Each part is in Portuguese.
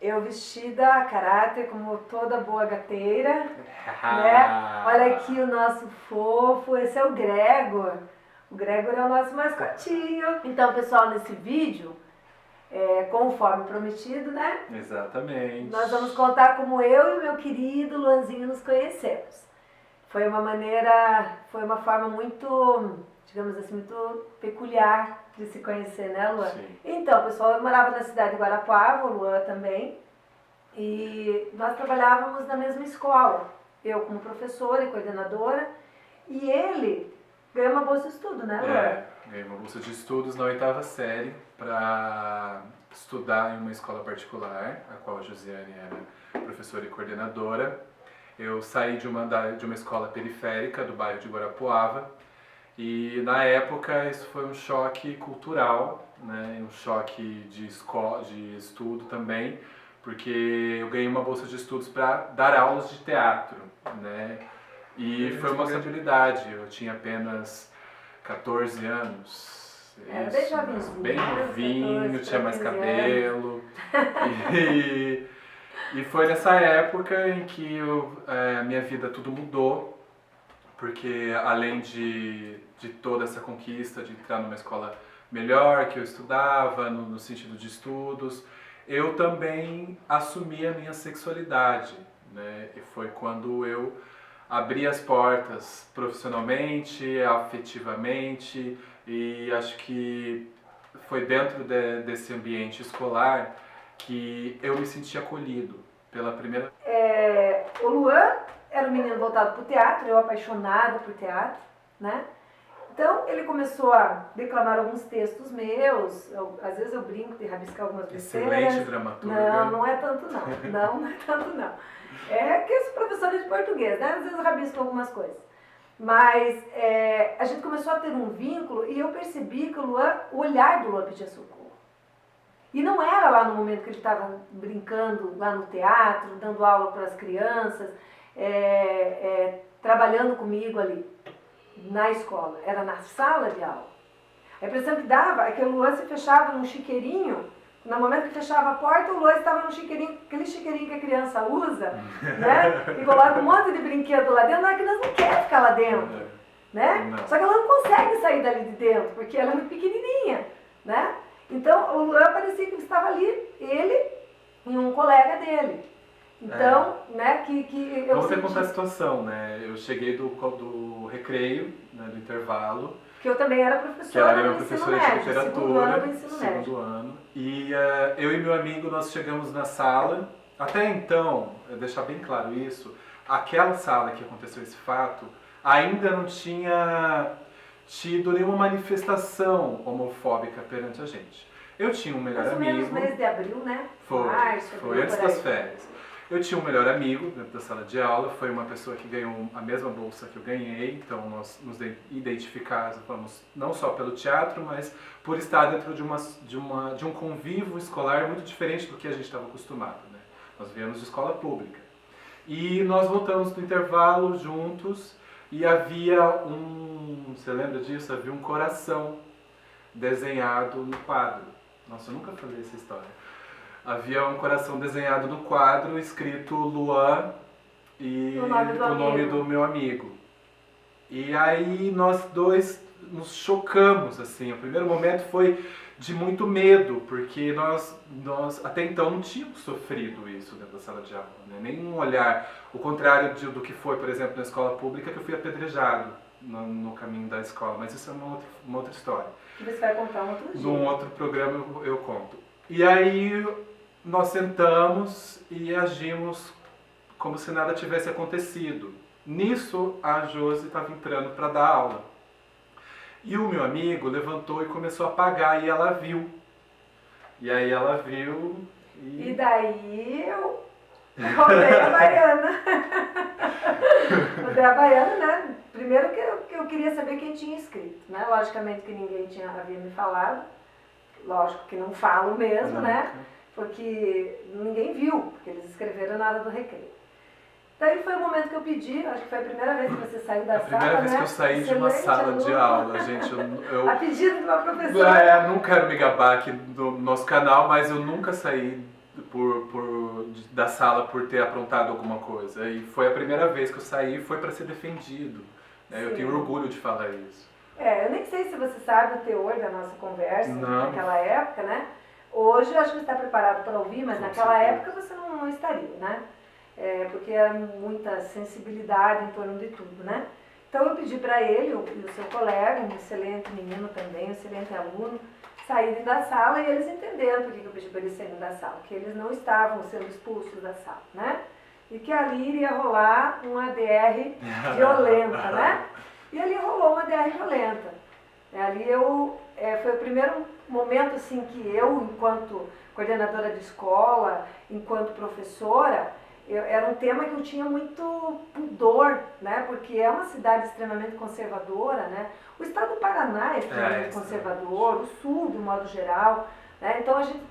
Eu vestida a caráter como toda boa gateira, né? Olha aqui o nosso fofo, esse é o Gregor. O Gregor é o nosso mascotinho. Então, pessoal, nesse vídeo, conforme prometido, né? Exatamente. Nós vamos contar como eu e o meu querido Luanzinho nos conhecemos. Foi uma forma muito, digamos assim, muito peculiar de se conhecer, né, Luan? Sim. Então, pessoal, eu morava na cidade de Guarapuava, o Luan também, e nós trabalhávamos na mesma escola. Eu como professora e coordenadora, e ele ganhou uma bolsa de estudo, né, Luan? Ganhei uma bolsa de estudos na 8ª série para estudar em uma escola particular, a qual a Josiane era professora e coordenadora. Eu saí de uma escola periférica do bairro de Guarapuava e na época isso foi um choque cultural, né, um choque de estudo também, porque eu ganhei uma bolsa de estudos para dar aulas de teatro, né, e foi uma responsabilidade. Eu tinha apenas 14 anos. Era bem jovenzinho. Bem novinho, tinha mais cabelo. E foi nessa época em que a minha vida tudo mudou, porque além de toda essa conquista de entrar numa escola melhor, que eu estudava, no sentido de estudos, eu também assumi a minha sexualidade, né? E foi quando eu abri as portas profissionalmente, afetivamente, e acho que foi dentro desse ambiente escolar que eu me senti acolhido pela primeira vez. O Luan era um menino voltado para o teatro, eu apaixonada por teatro, né? Então ele começou a declamar alguns textos meus, às vezes eu brinco de rabiscar algumas besteiras. Excelente dramaturga. Não é tanto não, não é tanto não. É que eu sou professora de português, né? Às vezes eu rabisco algumas coisas. Mas a gente começou a ter um vínculo e eu percebi que o olhar do Luan pedia socorro. E não era lá no momento que ele estava brincando lá no teatro, dando aula para as crianças, trabalhando comigo ali na escola, era na sala de aula. A impressão que dava é que o Luan se fechava num chiqueirinho, no momento que fechava a porta, o Luan estava num chiqueirinho, aquele chiqueirinho que a criança usa, né? E coloca um monte de brinquedo lá dentro, não é que nós não queremos ficar lá dentro, né? Não. Só que ela não consegue sair dali de dentro, porque ela é muito pequenininha, né? Então, o Luan parecia que estava ali, ele e um colega dele. Então, né, que eu Vamos senti... contar a situação, né? Eu cheguei do recreio, né, do intervalo. Que eu também era Que professora ela era do uma ensino professora de médio, literatura, segundo ano do ensino médio. segundo ano. E eu e meu amigo, nós chegamos na sala. Até então, deixar bem claro isso, aquela sala que aconteceu esse fato, ainda não tinha tido nenhuma manifestação homofóbica perante a gente. Eu tinha um melhor Mais ou amigo. menos mês de abril, né? Foi, Março, foi abril, antes por aí. das férias. Eu tinha um melhor amigo dentro da sala de aula, foi uma pessoa que ganhou a mesma bolsa que eu ganhei, então nós nos identificávamos não só pelo teatro, mas por estar dentro de um convívio escolar muito diferente do que a gente estava acostumado, né? Nós viemos de escola pública. E nós voltamos do intervalo juntos e havia você lembra disso? Havia um coração desenhado no quadro. Nossa, eu nunca falei essa história. Havia um coração desenhado no quadro, escrito Luan e o nome do meu amigo. E aí nós dois nos chocamos, assim. O primeiro momento foi de muito medo, porque nós até então não tínhamos sofrido isso dentro da sala de aula, né? Nenhum olhar, o contrário do que foi, por exemplo, na escola pública, que eu fui apedrejado no caminho da escola. Mas isso é uma outra história. Que você vai contar um outro dia. Num outro programa eu conto. E aí nós sentamos e agimos como se nada tivesse acontecido. Nisso, a Josi estava entrando para dar aula. E o meu amigo levantou e começou a apagar, e ela viu. E aí ela viu E daí eu rodei a baiana. Rodei a baiana, né? Primeiro que eu queria saber quem tinha escrito, né? Logicamente que ninguém havia me falado. Lógico que não falo mesmo, né? Porque ninguém viu, porque eles escreveram na hora do recreio. Daí foi o momento que eu pedi, acho que foi a primeira vez que você saiu da sala, né? A primeira vez que eu saí de uma sala de aula, gente. A pedido de uma professora. Não quero me gabar aqui do nosso canal, mas eu nunca saí da sala por ter aprontado alguma coisa. E foi a primeira vez que eu saí, foi para ser defendido. Né? Eu tenho orgulho de falar isso. Eu nem sei se você sabe o teor da nossa conversa naquela época, né? Hoje eu acho que você está preparado para ouvir, mas naquela época você não estaria, né? Porque era muita sensibilidade em torno de tudo, né? Então eu pedi para ele, e o seu colega, um excelente menino também, um excelente aluno, saírem da sala, e eles entenderam por que eu pedi para eles saírem da sala, que eles não estavam sendo expulsos da sala, né? E que ali iria rolar uma ADR violenta, né? E ali rolou uma ADR violenta. Ali foi o primeiro momento assim que eu, enquanto coordenadora de escola, enquanto professora, era um tema que eu tinha muito pudor, né? Porque é uma cidade extremamente conservadora, né? O estado do Paraná é extremamente conservador, o sul, de um modo geral, né? Então a gente,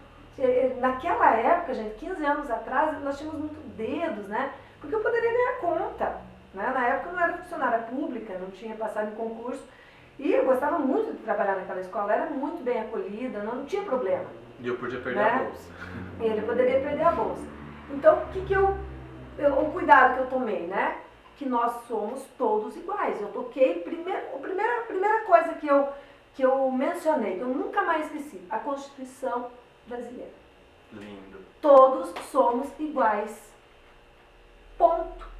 naquela época, 15 anos atrás, nós tínhamos muito dedos, né? Porque eu poderia ganhar conta. Né? Na época eu não era funcionária pública, não tinha passado em concurso. E eu gostava muito de trabalhar naquela escola, era muito bem acolhida, não tinha problema. E eu podia perder a bolsa. Ele poderia perder a bolsa. Então, o cuidado que eu tomei, né? Que nós somos todos iguais. Eu toquei, a primeira coisa que eu mencionei, que eu nunca mais esqueci, a Constituição brasileira. Lindo. Todos somos iguais. Ponto.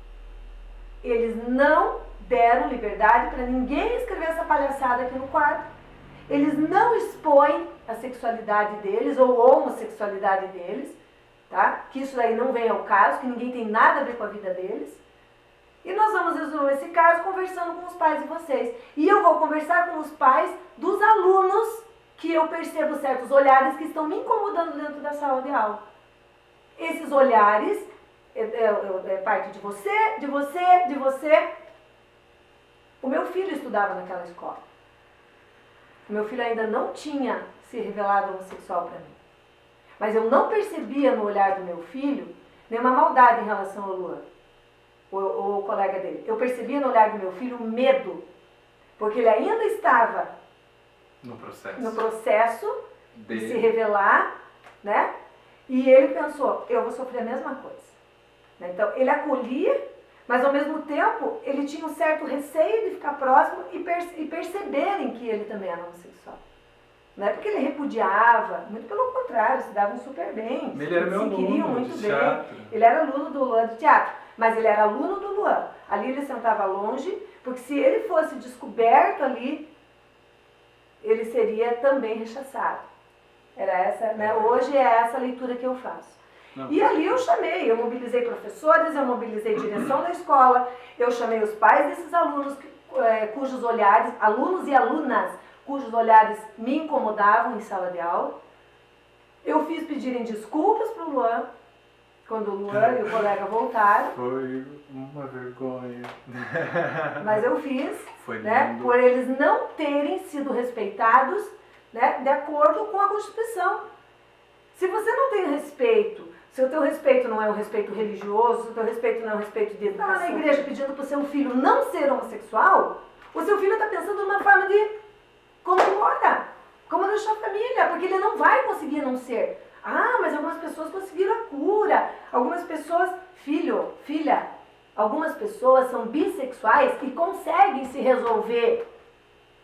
Eles não deram liberdade para ninguém escrever essa palhaçada aqui no quadro. Eles não expõem a sexualidade deles ou a homossexualidade deles, tá? Que isso daí não vem ao caso, que ninguém tem nada a ver com a vida deles. E nós vamos resolver esse caso conversando com os pais de vocês. E eu vou conversar com os pais dos alunos que eu percebo certos olhares que estão me incomodando dentro da sala de aula. Esses olhares é parte de você, de você, de você. O meu filho estudava naquela escola. O meu filho ainda não tinha se revelado homossexual para mim. Mas eu não percebia no olhar do meu filho nenhuma maldade em relação ao Luan, o colega dele. Eu percebia no olhar do meu filho medo, porque ele ainda estava no processo de se revelar, né? E ele pensou, eu vou sofrer a mesma coisa. Então, ele acolhia, mas ao mesmo tempo, ele tinha um certo receio de ficar próximo e perceberem que ele também era homossexual. Não é porque ele repudiava, muito pelo contrário, se davam super bem, ele era meu queriam aluno muito de bem. teatro. Ele era aluno do Luan de teatro, mas ele era aluno do Luan. Ali ele sentava longe, porque se ele fosse descoberto ali, ele seria também rechaçado. Era essa, né? Hoje é essa a leitura que eu faço. Não. E ali eu mobilizei professores, eu mobilizei direção da escola, eu chamei os pais desses alunos cujos olhares, alunos e alunas, cujos olhares me incomodavam em sala de aula. Eu fiz pedirem desculpas para o Luan, quando o Luan e o colega voltaram. Foi uma vergonha. Mas eu fiz, foi né, por eles não terem sido respeitados, né, de acordo com a Constituição. Se você não tem respeito, se o teu respeito não é um respeito religioso, se o teu respeito não é um respeito de estar na igreja pedindo para o seu filho não ser homossexual, o seu filho está pensando numa forma de como mora, como deixar a família, porque ele não vai conseguir não ser. Ah, mas algumas pessoas conseguiram a cura, algumas pessoas, filha, algumas pessoas são bissexuais e conseguem se resolver.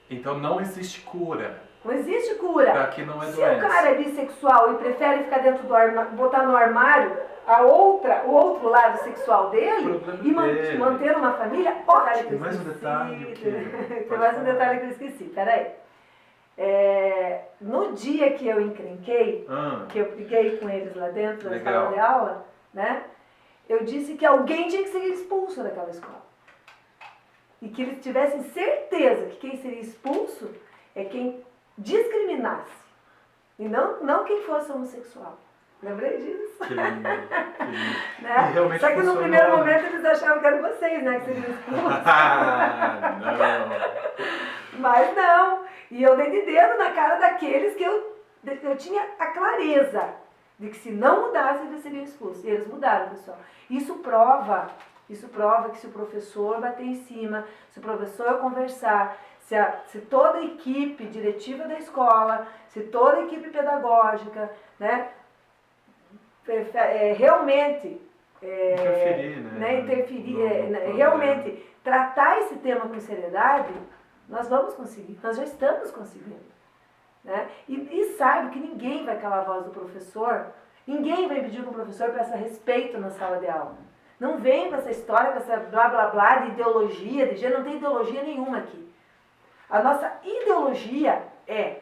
Então não existe cura. Não existe cura. Pra que não é Se doença. o cara é bissexual e prefere ficar dentro do armário, botar no armário o outro lado sexual dele e manter uma família, ótimo. Tem mais um detalhe Tem mais um detalhe que eu esqueci, peraí. No dia que eu encrenquei, que eu briguei com eles lá dentro da sala de aula, né? Eu disse que alguém tinha que ser expulso daquela escola. E que eles tivessem certeza que quem seria expulso é quem discriminasse. E não quem fosse homossexual. Lembrei disso. Que lindo. Né? Só que no primeiro momento eles achavam que eram vocês, né? Que seriam expulsos. Não. Mas não. E eu dei de dedo na cara daqueles que eu tinha a clareza de que se não mudasse, eles seriam expulsos. E eles mudaram, pessoal. Isso prova que se o professor bater em cima, se o professor conversar, se toda a equipe diretiva da escola, se toda a equipe pedagógica, né, realmente interferir, né? Realmente tratar esse tema com seriedade, nós vamos conseguir, nós já estamos conseguindo. Né? E sabe que ninguém vai calar a voz do professor, ninguém vai pedir que o professor peça respeito na sala de aula. Não vem com essa história, com essa blá blá blá de ideologia, de gênero, não tem ideologia nenhuma aqui. A nossa ideologia é: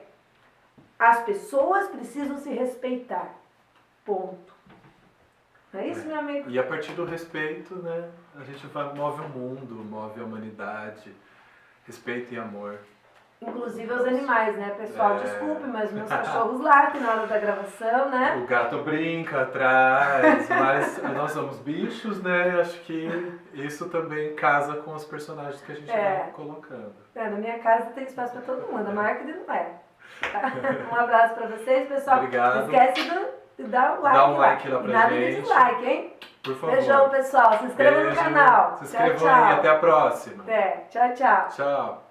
as pessoas precisam se respeitar. Ponto. Não é isso, meu amigo? E a partir do respeito, né, a gente move o mundo, move a humanidade. Respeito e amor. Inclusive aos animais, né, pessoal? Desculpe, mas meus cachorros latem na hora da gravação, né? O gato brinca atrás, mas nós somos bichos, né? Acho que isso também casa com os personagens que a gente vai colocando. Na minha casa tem espaço para todo mundo, a marca não é. Tá? Um abraço para vocês, pessoal. Obrigado. Não esquece de dar um like. Dá um like lá pra nada gente. De dislike, hein? Por favor. Beijão, pessoal. Se inscreva no canal. Se inscrevam tchau. aí. Até a próxima. Tchau, tchau. Tchau.